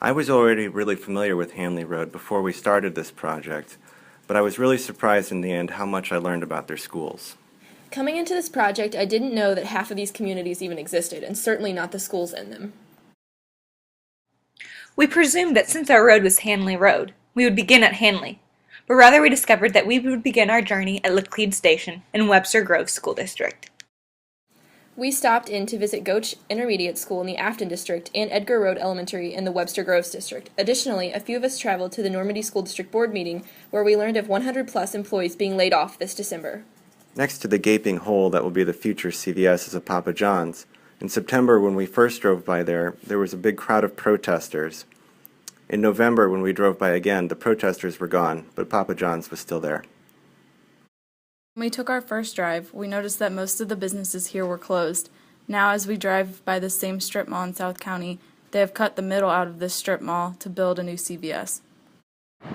I was already really familiar with Hanley Road before we started this project, but I was really surprised in the end how much I learned about their schools. Coming into this project, I didn't know that half of these communities even existed, and certainly not the schools in them. We presumed that since our road was Hanley Road, we would begin at Hanley, but rather we discovered that we would begin our journey at Laclede Station in Webster Grove School District. We stopped in to visit Goach Intermediate School in the Afton District and Edgar Road Elementary in the Webster Groves District. Additionally, a few of us traveled to the Normandy School District Board meeting where we learned of 100-plus employees being laid off this December. Next to the gaping hole that will be the future CVS is a Papa John's. In September, when we first drove by there was a big crowd of protesters. In November, when we drove by again, the protesters were gone, but Papa John's was still there. When we took our first drive, we noticed that most of the businesses here were closed. Now, as we drive by the same strip mall in South County, they have cut the middle out of this strip mall to build a new CVS. I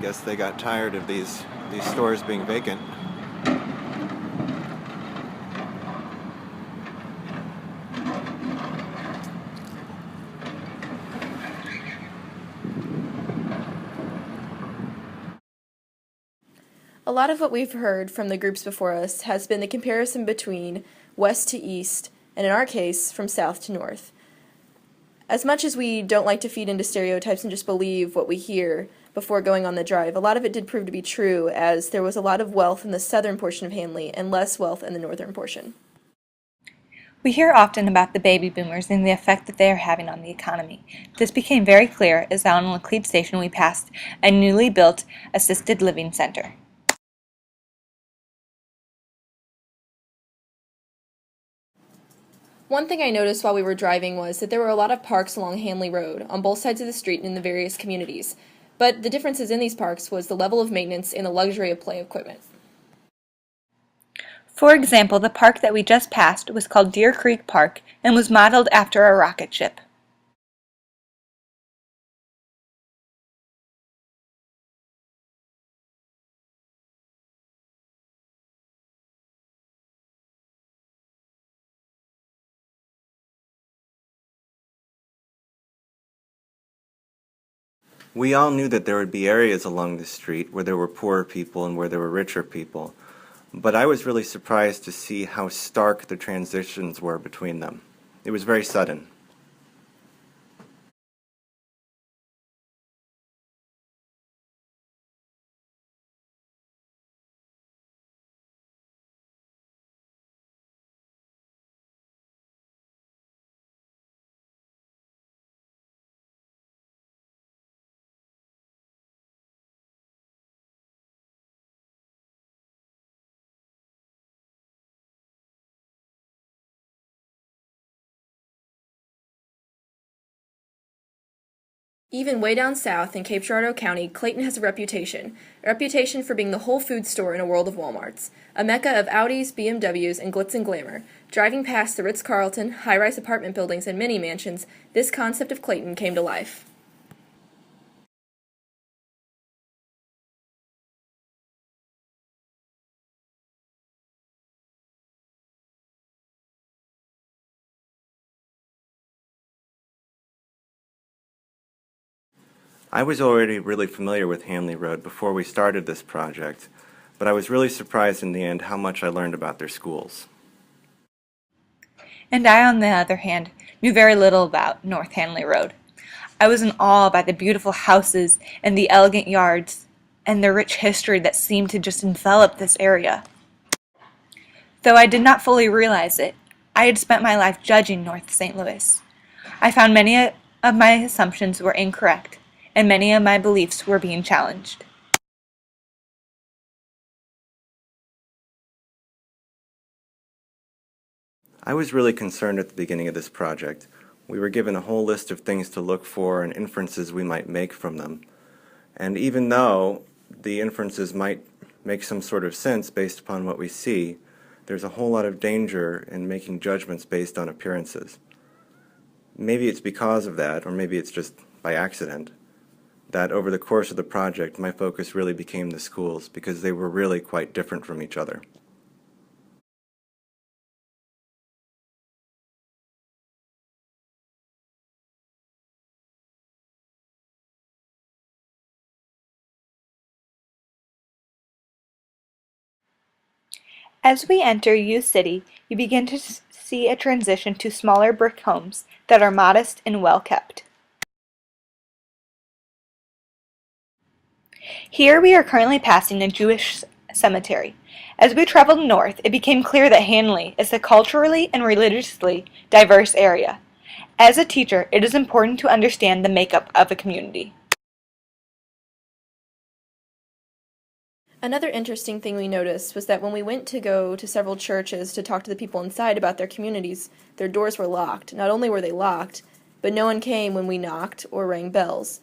guess they got tired of these stores being vacant. A lot of what we've heard from the groups before us has been the comparison between west to east, and in our case, from south to north. As much as we don't like to feed into stereotypes and just believe what we hear before going on the drive, a lot of it did prove to be true, as there was a lot of wealth in the southern portion of Hanley and less wealth in the northern portion. We hear often about the baby boomers and the effect that they are having on the economy. This became very clear as on Laclede Station we passed a newly built assisted living center. One thing I noticed while we were driving was that there were a lot of parks along Hanley Road, on both sides of the street and in the various communities. But the differences in these parks was the level of maintenance and the luxury of play equipment. For example, the park that we just passed was called Deer Creek Park and was modeled after a rocket ship. We all knew that there would be areas along the street where there were poorer people and where there were richer people, but I was really surprised to see how stark the transitions were between them. It was very sudden. Even way down south in Cape Girardeau County, Clayton has a reputation for being the whole food store in a world of Walmarts, a mecca of Audis, BMWs, and glitz and glamour. Driving past the Ritz-Carlton, high-rise apartment buildings, and mini mansions, this concept of Clayton came to life. I was already really familiar with Hanley Road before we started this project, but I was really surprised in the end how much I learned about their schools. And I, on the other hand, knew very little about North Hanley Road. I was in awe by the beautiful houses and the elegant yards and the rich history that seemed to just envelop this area. Though I did not fully realize it, I had spent my life judging North St. Louis. I found many of my assumptions were incorrect, and many of my beliefs were being challenged. I was really concerned at the beginning of this project. We were given a whole list of things to look for and inferences we might make from them. And even though the inferences might make some sort of sense based upon what we see, there's a whole lot of danger in making judgments based on appearances. Maybe it's because of that, or maybe it's just by accident, that over the course of the project my focus really became the schools because they were really quite different from each other. As we enter U City, you begin to see a transition to smaller brick homes that are modest and well kept. Here we are currently passing a Jewish cemetery. As we traveled north, it became clear that Hanley is a culturally and religiously diverse area. As a teacher, it is important to understand the makeup of a community. Another interesting thing we noticed was that when we went to go to several churches to talk to the people inside about their communities, their doors were locked. Not only were they locked, but no one came when we knocked or rang bells,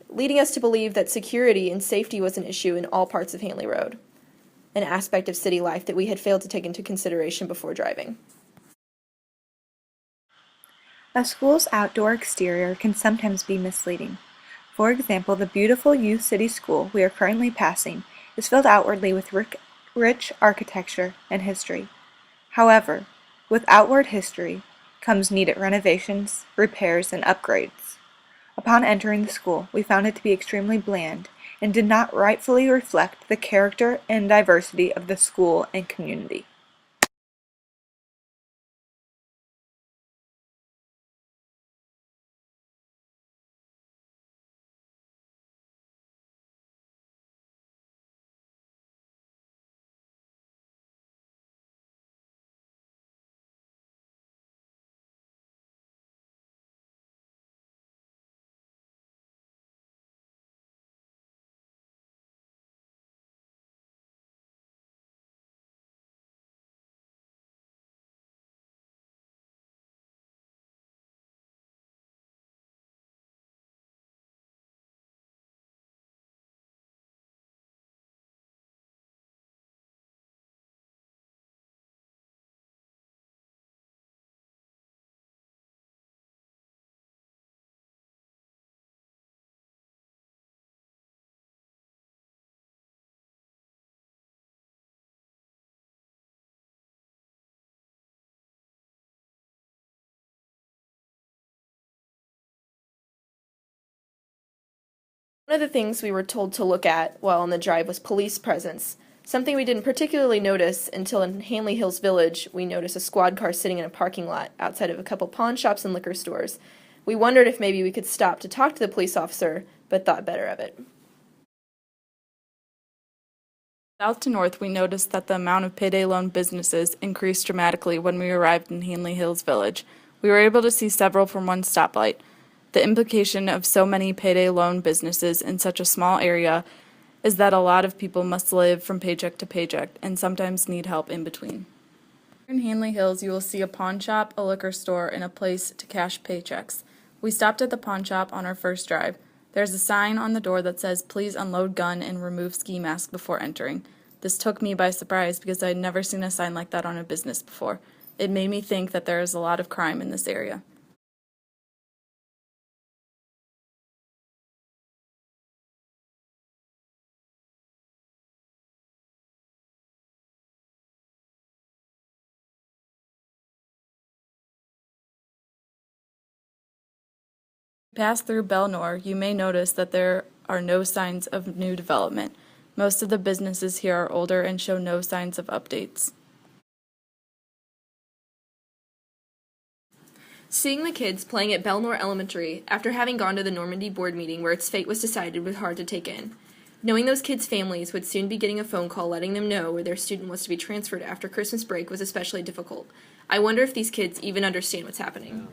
leading us to believe that security and safety was an issue in all parts of Hanley Road, an aspect of city life that we had failed to take into consideration before driving. A school's outdoor exterior can sometimes be misleading. For example, the beautiful U City School we are currently passing is filled outwardly with rich architecture and history. However, with outward history comes needed renovations, repairs, and upgrades. Upon entering the school, we found it to be extremely bland and did not rightfully reflect the character and diversity of the school and community. One of the things we were told to look at while on the drive was police presence, something we didn't particularly notice until in Hanley Hills Village we noticed a squad car sitting in a parking lot outside of a couple pawn shops and liquor stores. We wondered if maybe we could stop to talk to the police officer, but thought better of it. South to north, we noticed that the amount of payday loan businesses increased dramatically when we arrived in Hanley Hills Village. We were able to see several from one stoplight. The implication of so many payday loan businesses in such a small area is that a lot of people must live from paycheck to paycheck and sometimes need help in between. In Hanley Hills, you will see a pawn shop, a liquor store, and a place to cash paychecks. We stopped at the pawn shop on our first drive. There's a sign on the door that says, "Please unload gun and remove ski mask before entering." This took me by surprise because I had never seen a sign like that on a business before. It made me think that there is a lot of crime in this area. Pass through Belnor, you may notice that there are no signs of new development. Most of the businesses here are older and show no signs of updates. Seeing the kids playing at Belnor Elementary after having gone to the Normandy board meeting where its fate was decided was hard to take in. Knowing those kids' families would soon be getting a phone call letting them know where their student was to be transferred after Christmas break was especially difficult. I wonder if these kids even understand what's happening.